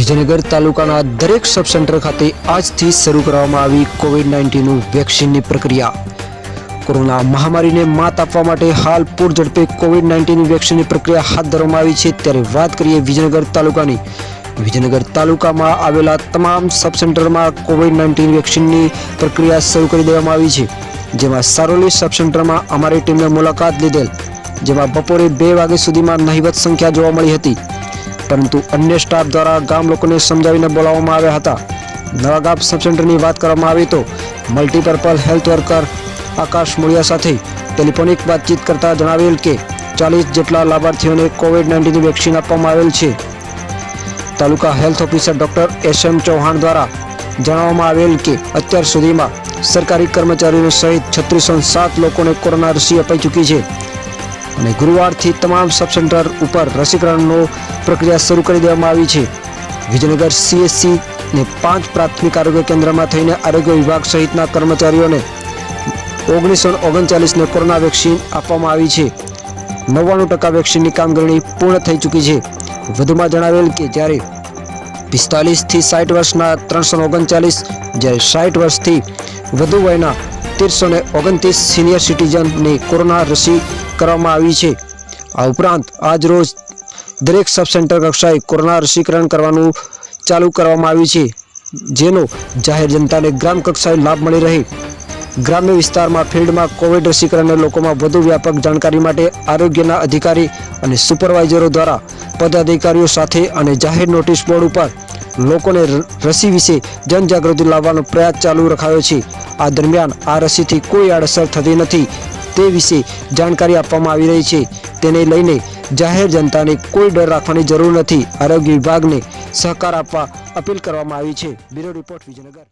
વિજયનગર તાલુકાના દરેક સબ સેન્ટર ખાતે આજથી શરૂ કરવામાં આવી કોવિડ-19 વેક્સિનની પ્રક્રિયા। કોરોના મહામારીને માત આપવા માટે હાલ પૂરઝડપે કોવિડ-19 વેક્સિનની પ્રક્રિયા હાથ ધરવામાં આવી છે। ત્યારે વાત કરીએ વિજયનગર તાલુકાની। વિજયનગર તાલુકામાં આવેલા તમામ સબ સેન્ટરમાં કોવિડ-19 વેક્સિનની પ્રક્રિયા શરૂ કરી દેવામાં આવી છે, જેમાં સારોલી સબ સેન્ટરમાં અમારી ટીમને મુલાકાત લીધેલ, જેમાં બપોરે 2 વાગ્યા સુધીમાં નહિવત સંખ્યા જોવા મળી હતી, પરંતુ અન્ય સ્ટાફ દ્વારા ગામ લોકોને સમજાવીને બોલાવવામાં આવ્યા હતા। નવાગામ સબ સેન્ટરની વાત કરવામાં આવે તો મલ્ટીપર્પઝ હેલ્થ વર્કર આકાશ મોડિયા સાથે ટેલિફોનિક વાતચીત કરતા જણાવેલ કે 40 જેટલા લાભાર્થીઓને કોવિડ-19 વેક્સિન આપવામાં આવેલ છે। Taluka health officer doctor SM Chauhan દ્વારા જણાવવામાં આવેલ કે અત્યાર સુધીમાં સરકારી કર્મચારીઓ સહિત 3607 લોકોને કોરોના રસી અપાઈ ચૂકી છે અને ગુરુવારથી તમામ સબ સેન્ટર ઉપર રસીકરણનો પ્રક્રિયા શરૂ કરી દેવામાં આવી છે। વિજયનગર CSC ને 5 પ્રાથમિક આરોગ્ય કેન્દ્રમાં થઈને આરોગ્ય વિભાગ સહિતના કર્મચારીઓને 1939 ને કોરોના વેક્સિન આપવામાં આવી છે। 99% વેક્સિનની કામગીરી પૂર્ણ થઈ ચૂકી છે। વધુમાં જણાવેલ કે જ્યારે 45 થી 60 વર્ષના 339, જ્યારે 60 વર્ષથી વધુ વયના 1329 સિનિયર સિટીઝનને કોરોના રસી કરવામાં આવી છે। આ ઉપરાંત આજ રોજ દરેક સબ સેન્ટર કક્ષાએ કોરોના રસીકરણ કરવાનું ચાલુ કરવામાં આવ્યું છે, જેનો જાહેર જનતાને ગ્રામ કક્ષાએ લાભ મળી રહે। ગ્રામ્ય વિસ્તારમાં ફિલ્ડમાં કોવિડ રસીકરણને લોકોમાં વધુ વ્યાપક જાણકારી માટે આરોગ્યના અધિકારી અને સુપરવાઇઝરો દ્વારા પદાધિકારીઓ સાથે અને જાહેર નોટિસ બોર્ડ ઉપર લોકોને રસી વિશે જનજાગૃતિ લાવવાનો પ્રયાસ ચાલુ રખાયો છે। આ દરમિયાન આ રસીથી કોઈ આડઅસર થતી નથી તે વિશે જાણકારી આપવામાં આવી રહી છે। તેને લઈને જાહેર જનતાને કોઈ ડર રાખવાની જરૂર નથી। આરોગ્ય વિભાગને સહકાર આપવા અપીલ કરવામાં આવી છે। Bureau report, Vijaynagar.